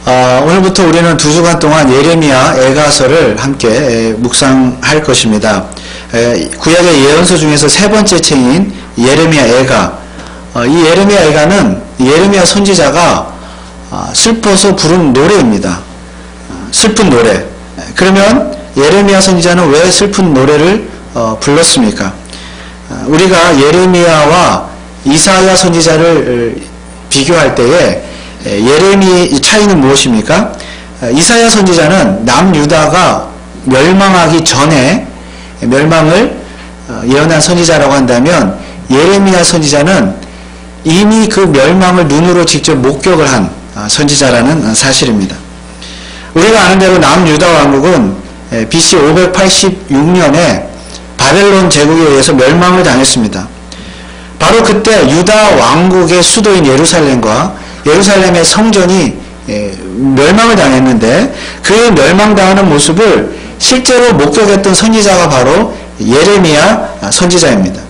오늘부터 우리는 2주간 동안 예레미야 애가서를 함께 묵상할 것입니다. 구약의 예언서 중에서 세 번째 책인 예레미야 애가. 이 예레미야 애가는 예레미야 선지자가 슬퍼서 부른 노래입니다. 슬픈 노래. 그러면 예레미야 선지자는 왜 슬픈 노래를 불렀습니까? 우리가 예레미야와 이사야 선지자를 비교할 때에 예레미야의 차이는 무엇입니까? 이사야 선지자는 남유다가 멸망하기 전에 멸망을 예언한 선지자라고 한다면, 예레미야 선지자는 이미 그 멸망을 눈으로 직접 목격을 한 선지자라는 사실입니다. 우리가 아는 대로 남유다 왕국은 BC 586년에 바벨론 제국에 의해서 멸망을 당했습니다. 바로 그때 유다 왕국의 수도인 예루살렘과 예루살렘의 성전이 멸망을 당했는데, 그 멸망당하는 모습을 실제로 목격했던 선지자가 바로 예레미야 선지자입니다.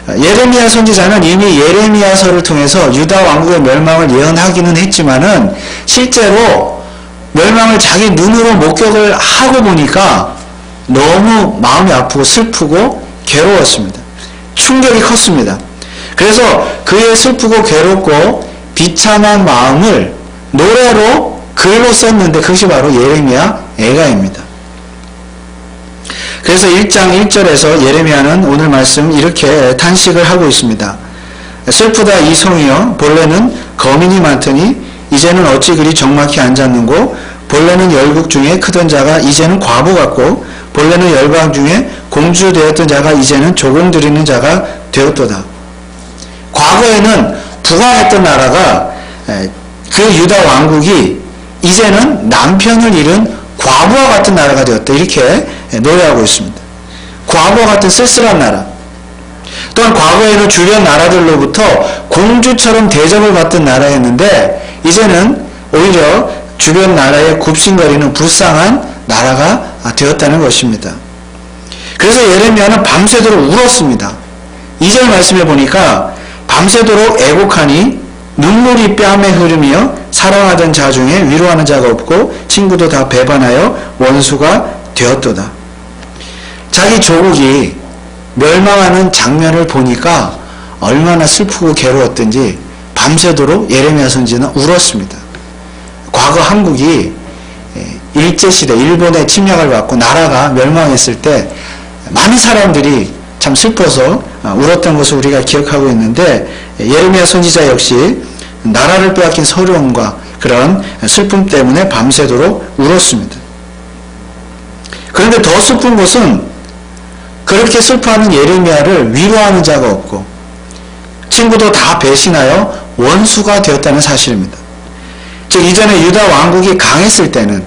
예레미야 선지자는 이미 예레미야서를 통해서 유다 왕국의 멸망을 예언하기는 했지만은 실제로 멸망을 자기 눈으로 목격을 하고 보니까 너무 마음이 아프고 슬프고 괴로웠습니다. 충격이 컸습니다. 그래서 그의 슬프고 괴롭고 비참한 마음을 노래로 글로 썼는데, 그것이 바로 예레미야 애가입니다. 그래서 1장 1절에서 예레미야는 오늘 말씀 이렇게 탄식을 하고 있습니다. 슬프다 이 성이여, 본래는 거민이 많더니 이제는 어찌 그리 적막히 앉았는고, 본래는 열국 중에 크던 자가 이제는 과부 같고, 본래는 열방 중에 공주 되었던 자가 이제는 조공 드리는 자가 되었도다. 과거에는 부강했던 나라가, 그 유다 왕국이 이제는 남편을 잃은 과부와 같은 나라가 되었다, 이렇게 노래하고 있습니다. 과부와 같은 쓸쓸한 나라. 또한 과거에는 주변 나라들로부터 공주처럼 대접을 받던 나라였는데, 이제는 오히려 주변 나라에 굽신거리는 불쌍한 나라가 되었다는 것입니다. 그래서 예레미야는 밤새도록 울었습니다. 2절 말씀해 보니까 밤새도록 애곡하니 눈물이 뺨에 흐르며 사랑하던 자 중에 위로하는 자가 없고 친구도 다 배반하여 원수가 되었도다. 자기 조국이 멸망하는 장면을 보니까 얼마나 슬프고 괴로웠던지 밤새도록 예레미야 선지자는 울었습니다. 과거 한국이 일제시대 일본의 침략을 받고 나라가 멸망했을 때 많은 사람들이 참 슬퍼서 울었던 것을 우리가 기억하고 있는데, 예레미야 선지자 역시 나라를 빼앗긴 서러움과 그런 슬픔 때문에 밤새도록 울었습니다. 그런데 더 슬픈 것은 그렇게 슬퍼하는 예레미야를 위로하는 자가 없고 친구도 다 배신하여 원수가 되었다는 사실입니다. 즉, 이전에 유다 왕국이 강했을 때는,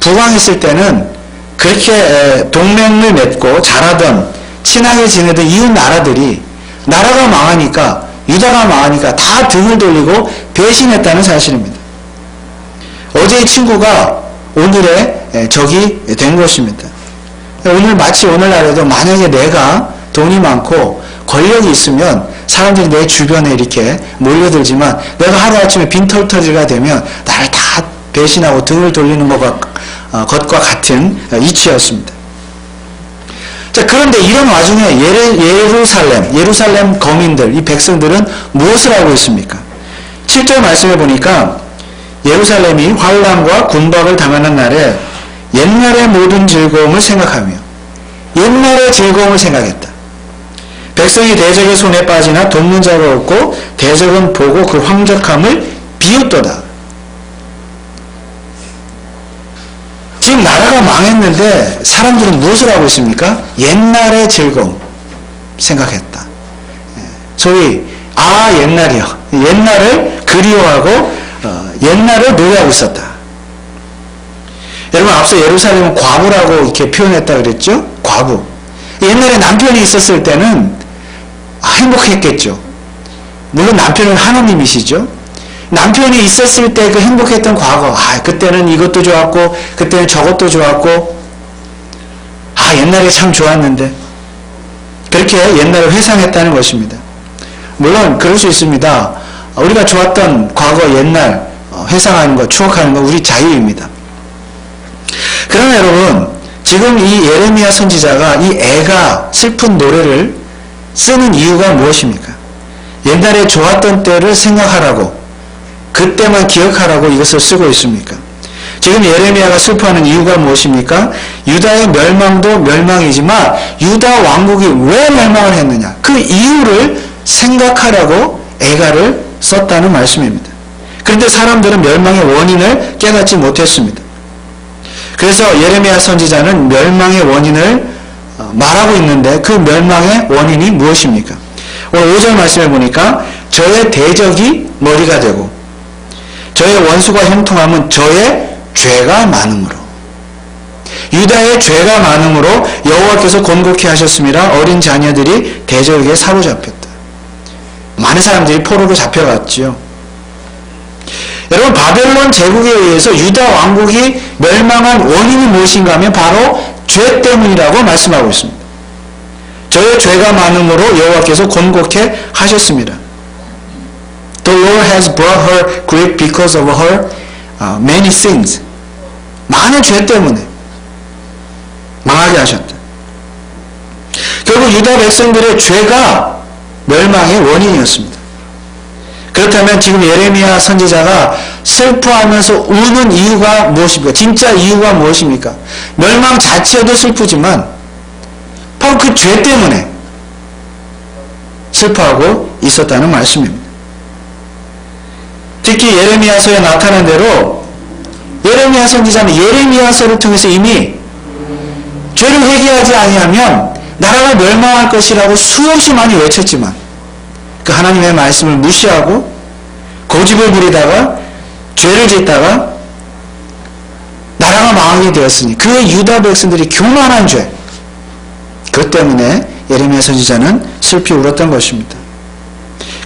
부강했을 때는 그렇게 동맹을 맺고 잘하던, 친하게 지내던 이웃 나라들이 나라가 망하니까, 유다가 망하니까 다 등을 돌리고 배신했다는 사실입니다. 어제의 친구가 오늘의 적이 된 것입니다. 오늘 마치 오늘날에도 만약에 내가 돈이 많고 권력이 있으면 사람들이 내 주변에 이렇게 몰려들지만, 내가 하루아침에 빈털터리가 되면 나를 다 배신하고 등을 돌리는 것과 같은 이치였습니다. 자, 그런데 이런 와중에 예루살렘 거민들, 이 백성들은 무엇을 하고 있습니까? 7절 말씀해 보니까 예루살렘이 환난과 군박을 당하는 날에 옛날의 모든 즐거움을 생각하며, 옛날의 즐거움을 생각했다. 백성이 대적의 손에 빠지나 돕는 자가 없고 대적은 보고 그 황적함을 비웃도다. 지금 나라가 망했는데 사람들은 무엇을 하고 있습니까? 옛날의 즐거움 생각했다. 소위 옛날이요. 옛날을 그리워하고 옛날을 노래하고 있었다. 여러분, 앞서 예루살렘은 과부라고 이렇게 표현했다 그랬죠? 과부. 옛날에 남편이 있었을 때는 행복했겠죠. 물론 남편은 하나님이시죠. 남편이 있었을 때 그 행복했던 과거, 그때는 이것도 좋았고 그때는 저것도 좋았고, 옛날에 참 좋았는데, 그렇게 옛날을 회상했다는 것입니다. 물론 그럴 수 있습니다. 우리가 좋았던 과거 옛날 회상하는 것, 추억하는 것 우리 자유입니다. 그러나 여러분, 지금 이 예레미야 선지자가 이 애가 슬픈 노래를 쓰는 이유가 무엇입니까? 옛날에 좋았던 때를 생각하라고, 그때만 기억하라고 이것을 쓰고 있습니까? 지금 예레미야가 슬퍼하는 이유가 무엇입니까? 유다의 멸망도 멸망이지만 유다 왕국이 왜 멸망을 했느냐, 그 이유를 생각하라고 애가를 썼다는 말씀입니다. 그런데 사람들은 멸망의 원인을 깨닫지 못했습니다. 그래서 예레미야 선지자는 멸망의 원인을 말하고 있는데 그 멸망의 원인이 무엇입니까? 오늘 5절 말씀해 보니까 저의 대적이 머리가 되고 저의 원수가 형통함은 저의 죄가 많음으로, 유다의 죄가 많음으로 여호와께서 곤고케 하셨습니다. 어린 자녀들이 대적에게 사로잡혔다. 많은 사람들이 포로로 잡혀갔지요. 여러분, 바벨론 제국에 의해서 유다 왕국이 멸망한 원인이 무엇인가 하면 바로 죄 때문이라고 말씀하고 있습니다. 저의 죄가 많음으로 여호와께서 곤고케 하셨습니다. The Lord has brought her grief because of her many sins. 많은 죄 때문에 망하게 하셨다. 결국 유다 백성들의 죄가 멸망의 원인이었습니다. 그렇다면 지금 예레미야 선지자가 슬퍼하면서 우는 이유가 무엇입니까? 진짜 이유가 무엇입니까? 멸망 자체도 슬프지만 바로 그 죄 때문에 슬퍼하고 있었다는 말씀입니다. 특히 예레미야서에 나타난 대로 예레미야 선지자는 예레미야서를 통해서 이미 죄를 회개하지 아니하면 나라가 멸망할 것이라고 수없이 많이 외쳤지만 그 하나님의 말씀을 무시하고 고집을 부리다가 죄를 짓다가 나라가 망하게 되었으니 그 유다 백성들이 교만한 죄, 그것 때문에 예레미야 선지자는 슬피 울었던 것입니다.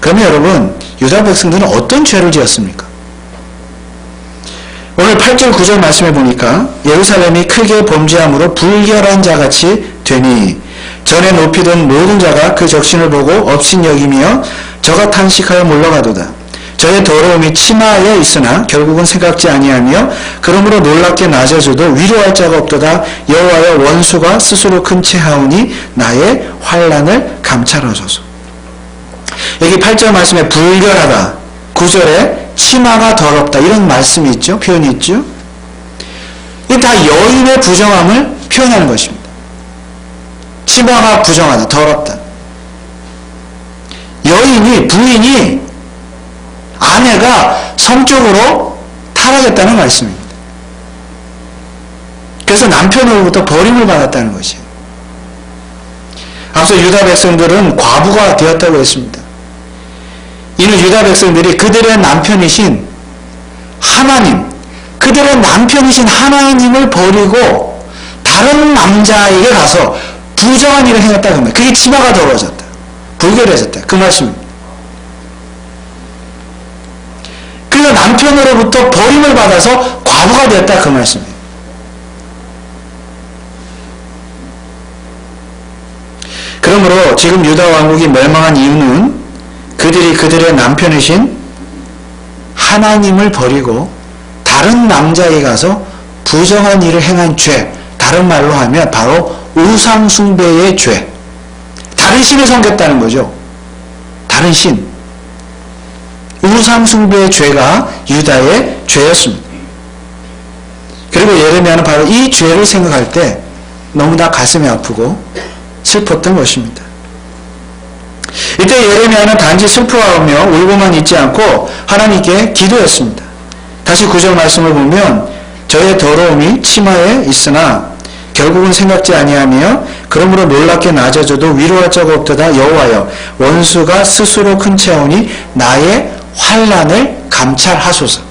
그러면 여러분, 유다 백성들은 어떤 죄를 지었습니까? 오늘 8절 9절 말씀해 보니까 예루살렘이 크게 범죄함으로 불결한 자같이 되니 전에 높이던 모든 자가 그 적신을 보고 업신 여기며 저가 탄식하여 물러가도다. 저의 더러움이 치마에 있으나 결국은 생각지 아니하며 그러므로 놀랍게 낮아져도 위로할 자가 없도다. 여호와여, 원수가 스스로 큰 채 하오니 나의 환난을 감찰하소서. 여기 8절 말씀에 불결하다, 9절에 치마가 더럽다, 이런 말씀이 있죠. 표현이 있죠. 이게 다 여인의 부정함을 표현하는 것입니다. 치마가 부정하다, 더럽다. 여인이, 부인이, 아내가 성적으로 타락했다는 말씀입니다. 그래서 남편으로부터 버림을 받았다는 것이에요. 앞서 유다 백성들은 과부가 되었다고 했습니다. 이는 유다 백성들이 그들의 남편이신 하나님, 그들의 남편이신 하나님을 버리고 다른 남자에게 가서 부정한 일을 행했다 그 말. 그게 치마가 더러워졌다, 불결해졌다, 그 말씀입니다. 그래서 남편으로부터 버림을 받아서 과부가 되었다, 그 말씀이에요. 그러므로 지금 유다 왕국이 멸망한 이유는 그들이 그들의 남편이신 하나님을 버리고 다른 남자에게 가서 부정한 일을 행한 죄, 다른 말로 하면 바로 우상숭배의 죄, 다른 신을 섬겼다는 거죠. 다른 신, 우상숭배의 죄가 유다의 죄였습니다. 그리고 예레미야는 바로 이 죄를 생각할 때 너무나 가슴이 아프고 슬펐던 것입니다. 이때 예레미야는 단지 슬퍼하며 울고만 있지 않고 하나님께 기도했습니다. 다시 9절 말씀을 보면 저의 더러움이 치마에 있으나 결국은 생각지 아니하며 그러므로 놀랍게 낮아져도 위로할 자가 없도다. 여호와여, 원수가 스스로 큰 채오니 나의 환난을 감찰하소서.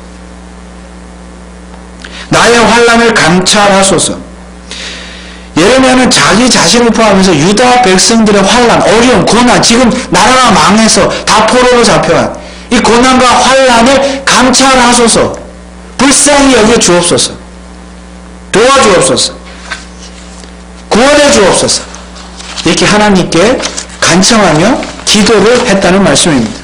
나의 환난을 감찰하소서. 예레미야는 자기 자신을 포함해서 유다 백성들의 환난, 어려움, 고난, 지금 나라가 망해서 다 포로로 잡혀간 이 고난과 환난을 감찰하소서. 불쌍히 여겨 주옵소서. 도와주옵소서. 구원해 주옵소서. 이렇게 하나님께 간청하며 기도를 했다는 말씀입니다.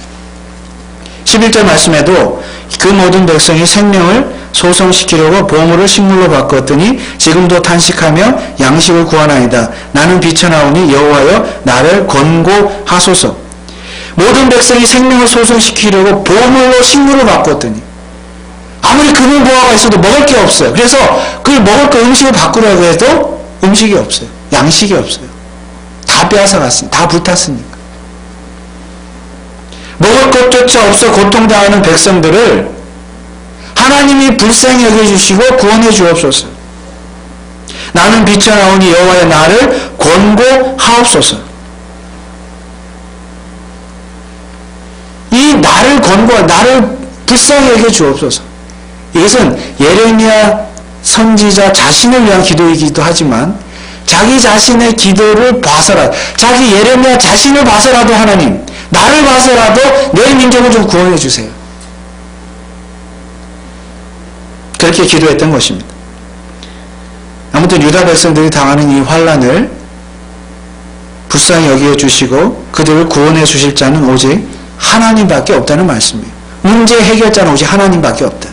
11절 말씀에도 그 모든 백성이 생명을 소성시키려고 보물을 식물로 바꿨더니 지금도 탄식하며 양식을 구하나이다. 나는 비쳐나오니 여호와여 나를 권고하소서. 모든 백성이 생명을 소성시키려고 보물로 식물을 바꿨더니 아무리 금은 보화가 있어도 먹을 게 없어요. 그래서 그 먹을 거 음식을 바꾸려고 해도 음식이 없어요. 양식이 없어요. 다 빼앗아갔으니까. 다 불탔으니까. 먹을 것조차 없어 고통당하는 백성들을 하나님이 불쌍히 여겨주시고 구원해 주옵소서. 나는 비쳐나오니 여호와의 나를 권고하옵소서. 이 나를 나를 불쌍히 여겨 주옵소서. 이것은 예레미야 선지자 자신을 위한 기도이기도 하지만 자기 자신의 기도를 봐서라도, 자기 예레미야 자신을 봐서라도 하나님, 나를 봐서라도 내 민족을 좀 구원해 주세요. 그렇게 기도했던 것입니다. 아무튼 유다 백성들이 당하는 이 환난을 불쌍히 여겨 주시고 그들을 구원해 주실 자는 오직 하나님밖에 없다는 말씀이에요. 문제 해결자는 오직 하나님밖에 없다.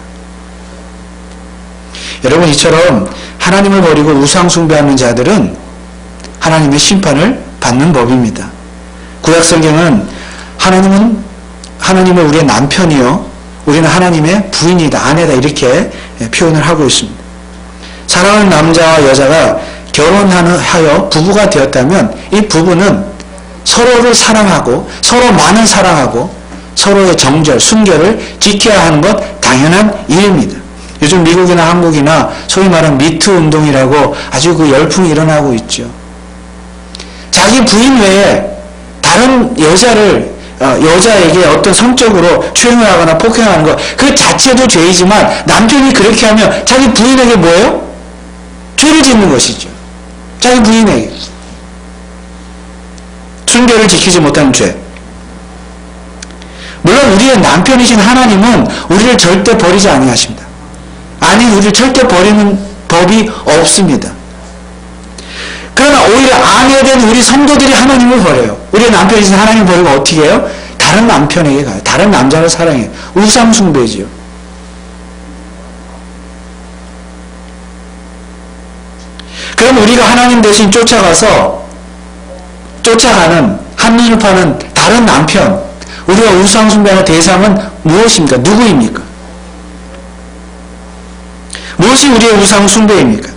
여러분, 이처럼 하나님을 버리고 우상 숭배하는 자들은 하나님의 심판을 받는 법입니다. 구약 성경은 하나님은 우리의 남편이요 우리는 하나님의 부인이다, 아내다, 이렇게 표현을 하고 있습니다. 사랑하는 남자와 여자가 결혼하여 부부가 되었다면 이 부부는 서로를 사랑하고 서로만을 사랑하고 서로의 정절, 순결을 지켜야 하는 것 당연한 일입니다. 요즘 미국이나 한국이나 소위 말하는 미투 운동이라고 아주 그 열풍이 일어나고 있죠. 자기 부인 외에 다른 여자에게 어떤 성적으로 추행을 하거나 폭행하는 것, 그 자체도 죄이지만 남편이 그렇게 하면 자기 부인에게 뭐예요? 죄를 짓는 것이죠. 자기 부인에게. 순결을 지키지 못하는 죄. 물론 우리의 남편이신 하나님은 우리를 절대 버리지 아니하십니다. 아니, 우리를 절대 버리는 법이 없습니다. 그러나 오히려 아내된 우리 성도들이 하나님을 버려요. 우리의 남편이신 하나님을 버리고 어떻게 해요? 다른 남편에게 가요. 다른 남자를 사랑해요. 우상숭배지요. 그럼 우리가 하나님 대신 쫓아가는 한눈을 파는 다른 남편, 우리가 우상숭배하는 대상은 무엇입니까? 누구입니까? 무엇이 우리의 우상숭배입니까?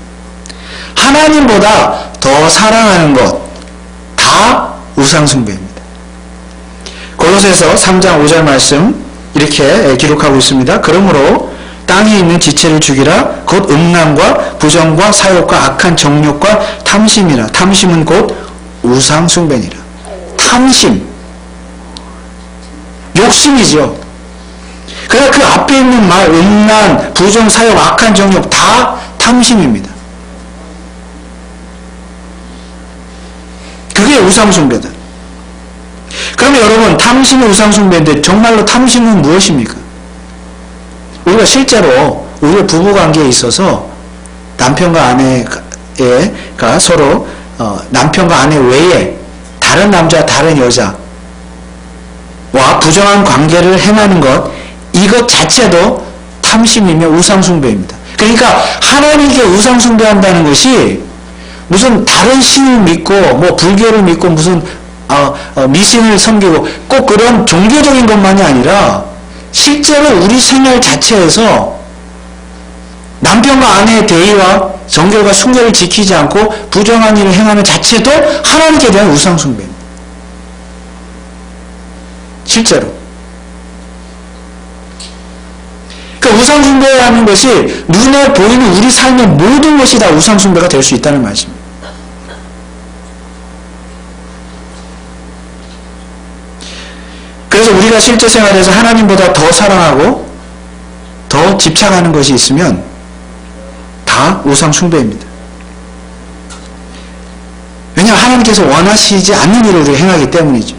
하나님보다 더 사랑하는 것, 다 우상숭배입니다. 골로새서 3장 5절 말씀 이렇게 기록하고 있습니다. 그러므로 땅에 있는 지체를 죽이라. 곧 음란과 부정과 사욕과 악한 정욕과 탐심이라. 탐심은 곧 우상숭배니라. 탐심, 욕심이죠. 그러나 그 앞에 있는 말, 음란, 부정, 사욕, 악한 정욕 다 탐심입니다. 그게 우상숭배다. 그러면 여러분, 탐심이 우상숭배인데 정말로 탐심은 무엇입니까? 우리가 실제로 우리의 부부관계에 있어서 남편과 아내가 서로 남편과 아내 외에 다른 남자, 다른 여자와 부정한 관계를 행하는 것, 이것 자체도 탐심이며 우상숭배입니다. 그러니까 하나님께 우상숭배한다는 것이 무슨 다른 신을 믿고 뭐 불교를 믿고 무슨 미신을 섬기고 꼭 그런 종교적인 것만이 아니라 실제로 우리 생활 자체에서 남편과 아내의 대의와 정결과 순결을 지키지 않고 부정한 일을 행하는 자체도 하나님께 대한 우상숭배입니다. 실제로. 그 우상숭배라는 것이 눈에 보이는 우리 삶의 모든 것이 다 우상숭배가 될 수 있다는 말씀입니다. 그래서 우리가 실제 생활에서 하나님보다 더 사랑하고 더 집착하는 것이 있으면 다 우상숭배입니다. 왜냐하면 하나님께서 원하시지 않는 일을 우리가 행하기 때문이죠.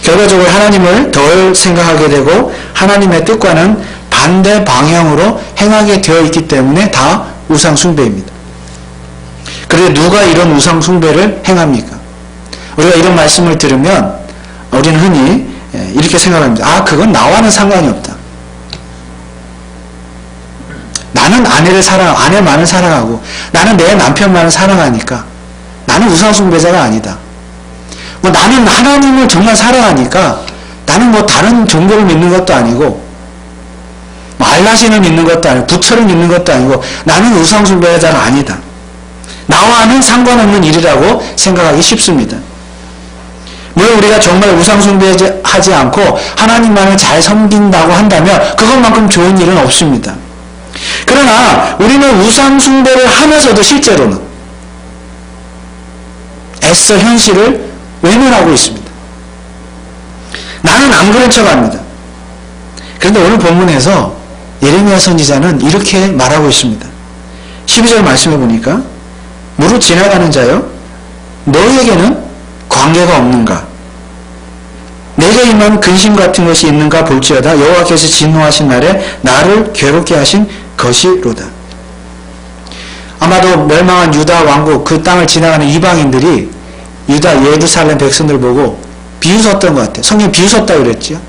결과적으로 하나님을 덜 생각하게 되고 하나님의 뜻과는 반대 방향으로 행하게 되어 있기 때문에 다 우상숭배입니다. 그런데 누가 이런 우상숭배를 행합니까? 우리가 이런 말씀을 들으면 우리는 흔히 이렇게 생각합니다. 아, 그건 나와는 상관이 없다. 나는 아내만을 사랑하고 나는 내 남편만을 사랑하니까 나는 우상숭배자가 아니다. 뭐 나는 하나님을 정말 사랑하니까 나는 뭐 다른 종교를 믿는 것도 아니고 뭐 알라신을 믿는 것도 아니고 부처를 믿는 것도 아니고 나는 우상숭배자가 아니다. 나와는 상관없는 일이라고 생각하기 쉽습니다. 물론 우리가 정말 우상숭배하지 않고 하나님만을 잘 섬긴다고 한다면 그것만큼 좋은 일은 없습니다. 그러나 우리는 우상숭배를 하면서도 실제로는 애써 현실을 외면하고 있습니다. 나는 안 그런 척합니다. 그런데 오늘 본문에서 예레미야 선지자는 이렇게 말하고 있습니다. 12절 말씀해 보니까 무릇 지나가는 자여 너희에게는 관계가 없는가? 내게 임한 근심 같은 것이 있는가 볼지어다. 여호와께서 진노하신 날에 나를 괴롭게 하신 것이로다. 아마도 멸망한 유다 왕국 그 땅을 지나가는 이방인들이 유다 예루살렘 백성들 보고 비웃었던 것 같아요. 성경 비웃었다고 그랬죠.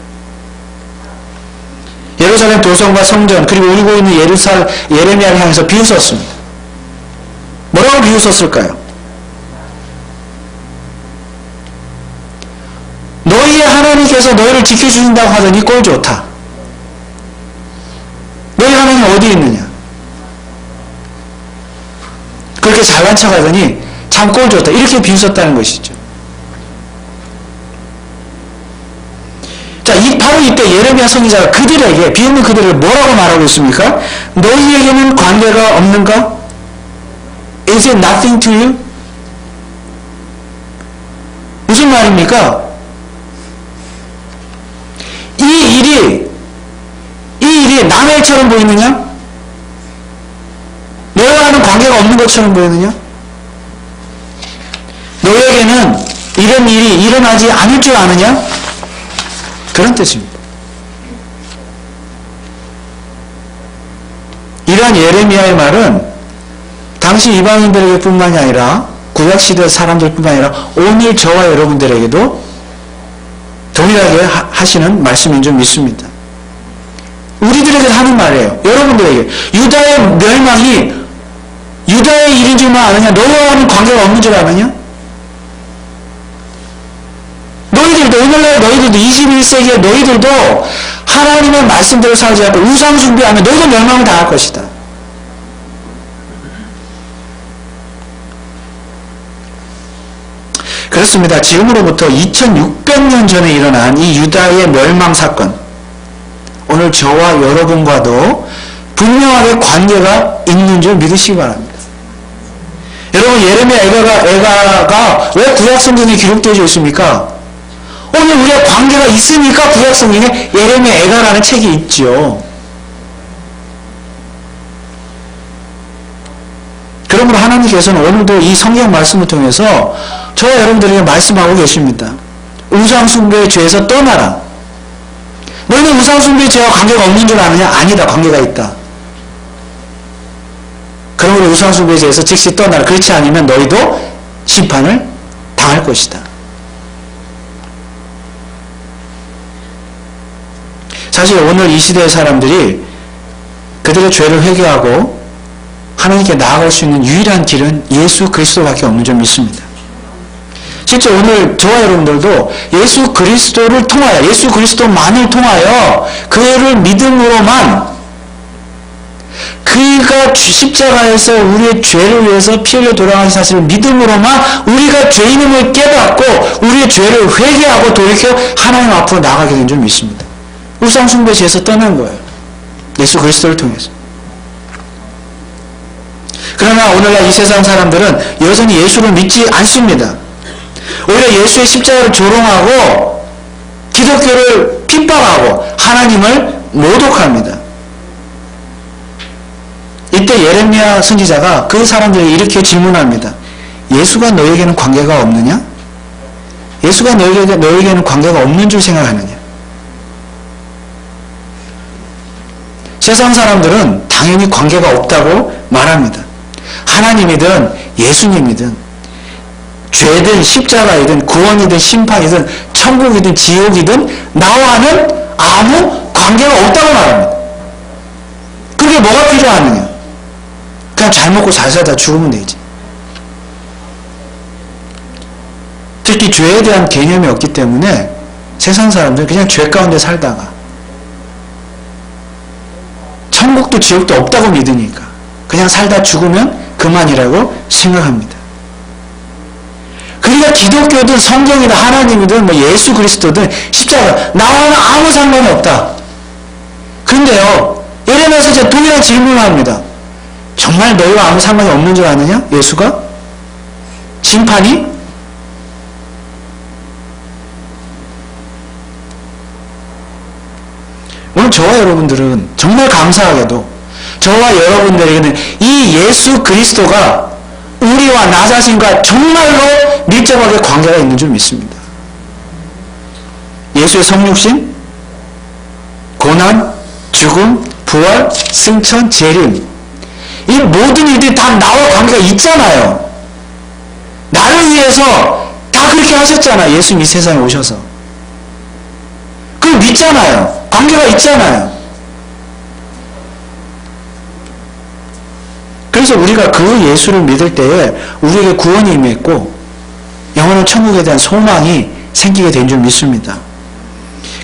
예루살렘 도성과 성전 그리고 울고 있는 예레미야를 향해서 비웃었습니다. 뭐라고 비웃었을까요? 너희의 하나님께서 너희를 지켜주신다고 하더니 꼴 좋다. 너희 하나님 어디 있느냐? 그렇게 잘난 척하더니 참 꼴 좋다. 이렇게 비웃었다는 것이죠. 자, 바로 이때 예레미야 선지자가 그들에게 비웃는 그들을 뭐라고 말하고 있습니까? 너희에게는 관계가 없는가? Is it nothing to you? 무슨 말입니까? 이 일이 남의 일처럼 보이느냐? 너희와는 관계가 없는 것처럼 보이느냐? 너희에게는 이런 일이 일어나지 않을 줄 아느냐? 그런 뜻입니다. 이러한 예레미야의 말은 당시 이방인들에게 뿐만이 아니라 구약시대 사람들 뿐만 아니라 오늘 저와 여러분들에게도 동일하게 하시는 말씀인 줄 믿습니다. 우리들에게 하는 말이에요. 여러분들에게 유다의 멸망이 유다의 일인 줄만 아느냐? 너희와는 관계가 없는 줄 아느냐? 너희들도 오늘날 너희들도 21세기의 너희들도 하나님의 말씀대로 살지 않고 우상숭배하면 너희도 멸망을 당할 것이다. 그렇습니다. 지금으로부터 2600년 전에 일어난 이 유다의 멸망 사건, 오늘 저와 여러분과도 분명하게 관계가 있는 줄 믿으시기 바랍니다. 여러분, 예레미야 애가가 왜 구약성경에 기록되어 있습니까? 오늘 우리가 관계가 있으니까 구약성경에 예레미야 애가라는 책이 있죠. 그러므로 하나님께서는 오늘도 이 성경 말씀을 통해서 저와 여러분들에게 말씀하고 계십니다. 우상숭배의 죄에서 떠나라. 너희는 우상숭배의 죄와 관계가 없는 줄 아느냐? 아니다. 관계가 있다. 그러므로 우상숭배의 죄에서 즉시 떠나라. 그렇지 않으면 너희도 심판을 당할 것이다. 사실 오늘 이 시대의 사람들이 그들의 죄를 회개하고 하나님께 나아갈 수 있는 유일한 길은 예수 그리스도밖에 없는 줄 믿습니다. 실제 오늘 저와 여러분들도 예수 그리스도를 통하여, 예수 그리스도만을 통하여 그를 믿음으로만 그가 십자가에서 우리의 죄를 위해서 피 흘려 돌아가신 사실을 믿음으로만 우리가 죄인임을 깨닫고 우리의 죄를 회개하고 돌이켜 하나님 앞으로 나가게 된 줄 믿습니다. 우상숭배 죄에서 떠난 거예요. 예수 그리스도를 통해서. 그러나 오늘날 이 세상 사람들은 여전히 예수를 믿지 않습니다. 오히려 예수의 십자가를 조롱하고 기독교를 핍박하고 하나님을 모독합니다. 이때 예레미야 선지자가 그 사람들에게 이렇게 질문합니다. 예수가 너에게는 관계가 없느냐? 예수가 너에게는 관계가 없는 줄 생각하느냐? 세상 사람들은 당연히 관계가 없다고 말합니다. 하나님이든 예수님이든 죄든 십자가이든 구원이든 심판이든 천국이든 지옥이든 나와는 아무 관계가 없다고 말합니다. 그게 뭐가 필요하느냐? 그냥 잘 먹고 잘 살다 죽으면 되지. 특히 죄에 대한 개념이 없기 때문에 세상 사람들은 그냥 죄 가운데 살다가 천국도 지옥도 없다고 믿으니까 그냥 살다 죽으면 그만이라고 생각합니다. 그러니까 기독교든 성경이든 하나님이든 뭐 예수 그리스도든 십자가 나와는 아무 상관이 없다. 그런데요, 예레미야서 제가 동일한 질문을 합니다. 정말 너희와 아무 상관이 없는 줄 아느냐? 예수가? 심판이? 오늘 저와 여러분들은 정말 감사하게도 저와 여러분들에게는 이 예수 그리스도가 우리와 나 자신과 정말로 밀접하게 관계가 있는 줄 믿습니다. 예수의 성육신, 고난, 죽음, 부활, 승천, 재림, 이 모든 일들이 다 나와 관계가 있잖아요. 나를 위해서 다 그렇게 하셨잖아요. 예수님이 세상에 오셔서. 그걸 믿잖아요. 관계가 있잖아요. 그래서 우리가 그 예수를 믿을 때에 우리에게 구원이 임했고 영원한 천국에 대한 소망이 생기게 된 줄 믿습니다.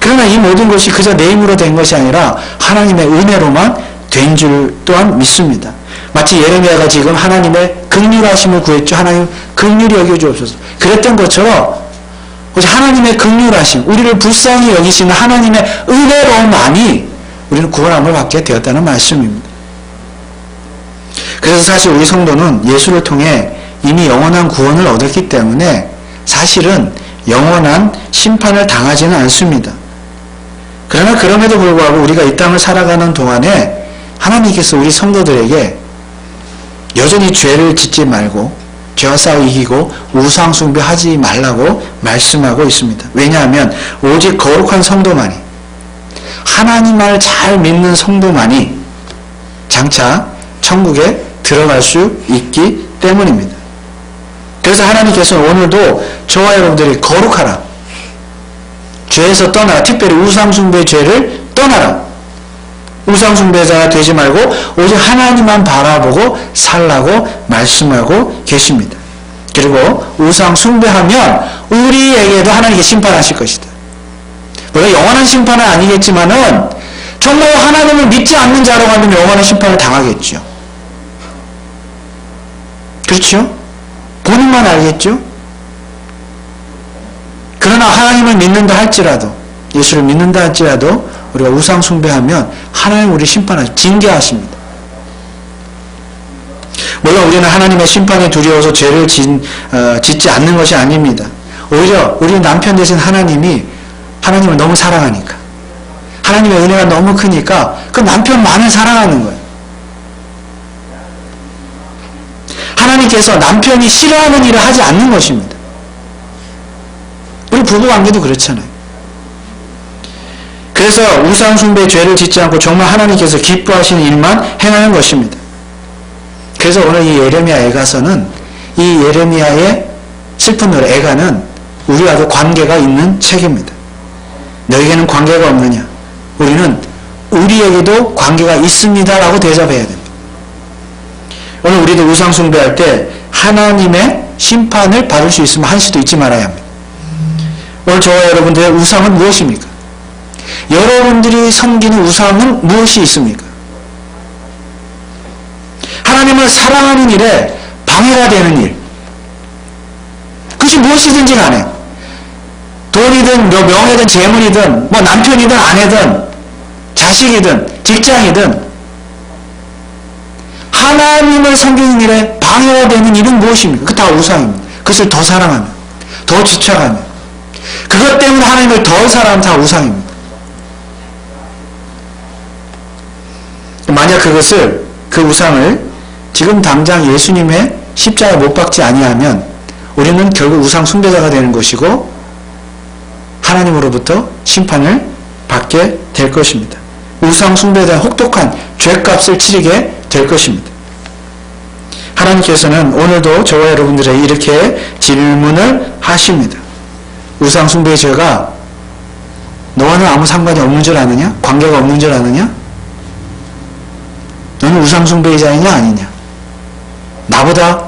그러나 이 모든 것이 그저 내 힘으로 된 것이 아니라 하나님의 은혜로만 된 줄 또한 믿습니다. 마치 예레미야가 지금 하나님의 긍휼하심을 구했죠. 하나님 긍휼히 여겨주옵소서. 그랬던 것처럼 하나님의 긍휼하심, 우리를 불쌍히 여기시는 하나님의 은혜로만이 우리는 구원함을 받게 되었다는 말씀입니다. 그래서 사실 우리 성도는 예수를 통해 이미 영원한 구원을 얻었기 때문에 사실은 영원한 심판을 당하지는 않습니다. 그러나 그럼에도 불구하고 우리가 이 땅을 살아가는 동안에 하나님께서 우리 성도들에게 여전히 죄를 짓지 말고 죄와 싸워 이기고 우상 숭배하지 말라고 말씀하고 있습니다. 왜냐하면 오직 거룩한 성도만이, 하나님을 잘 믿는 성도만이 장차 천국에 들어갈 수 있기 때문입니다. 그래서 하나님께서는 오늘도 저와 여러분들이 거룩하라, 죄에서 떠나라, 특별히 우상 숭배의 죄를 떠나라, 우상 숭배자가 되지 말고 오직 하나님만 바라보고 살라고 말씀하고 계십니다. 그리고 우상 숭배하면 우리에게도 하나님께 심판하실 것이다. 물론 영원한 심판은 아니겠지만은 정말 하나님을 믿지 않는 자로 가면 영원한 심판을 당하겠죠. 그렇죠? 본인만 알겠죠? 그러나 하나님을 믿는다 할지라도, 예수를 믿는다 할지라도 우리가 우상 숭배하면 하나님 우리 심판하십니다. 징계하십니다. 물론 우리는 하나님의 심판이 두려워서 죄를 짓지 않는 것이 아닙니다. 오히려 우리 남편 대신 하나님을 너무 사랑하니까, 하나님의 은혜가 너무 크니까 그 남편만을 사랑하는 거예요. 하나님께서 남편이 싫어하는 일을 하지 않는 것입니다. 우리 부부관계도 그렇잖아요. 그래서 우상 숭배의 죄를 짓지 않고 정말 하나님께서 기뻐하시는 일만 행하는 것입니다. 그래서 오늘 이 예레미야 애가서는, 이 예레미야의 슬픈 노래 애가는 우리와도 관계가 있는 책입니다. 너에게는 관계가 없느냐? 우리는 우리에게도 관계가 있습니다 라고 대접해야 됩니다. 오늘 우리도 우상 숭배할 때 하나님의 심판을 받을 수 있으면 할 수도 잊지 말아야 합니다. 오늘 저와 여러분들의 우상은 무엇입니까? 여러분들이 섬기는 우상은 무엇이 있습니까? 하나님을 사랑하는 일에 방해가 되는 일, 그것이 무엇이든지 간에 돈이든 명예든 재물이든 남편이든 아내든 자식이든 직장이든 하나님을 섬기는 일에 방해가 되는 일은 무엇입니까? 그것 다 우상입니다. 그것을 더 사랑하면, 더 집착하면, 그것 때문에 하나님을 더 사랑하면 다 우상입니다. 만약 그 우상을 지금 당장 예수님의 십자가에 못 박지 아니하면 우리는 결국 우상 숭배자가 되는 것이고 하나님으로부터 심판을 받게 될 것입니다. 우상 숭배자의 혹독한 죄값을 치르게 될 것입니다. 하나님께서는 오늘도 저와 여러분들에게 이렇게 질문을 하십니다. 우상숭배의 죄가 너와는 아무 상관이 없는 줄 아느냐? 관계가 없는 줄 아느냐? 너는 우상숭배자이냐 아니냐? 나보다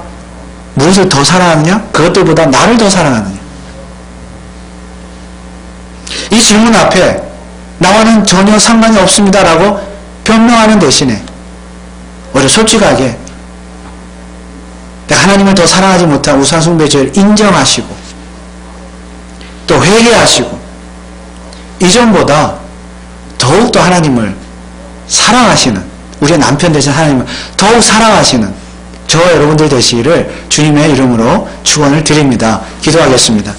무엇을 더 사랑하느냐? 그것들보다 나를 더 사랑하느냐? 이 질문 앞에 나와는 전혀 상관이 없습니다라고 변명하는 대신에 오히려 솔직하게 내가 하나님을 더 사랑하지 못한 우상숭배의 죄를 인정하시고 또 회개하시고 이전보다 더욱더 하나님을 사랑하시는 우리의 남편 되신 하나님을 더욱 사랑하시는 저와 여러분들 되시기를 주님의 이름으로 축원을 드립니다. 기도하겠습니다.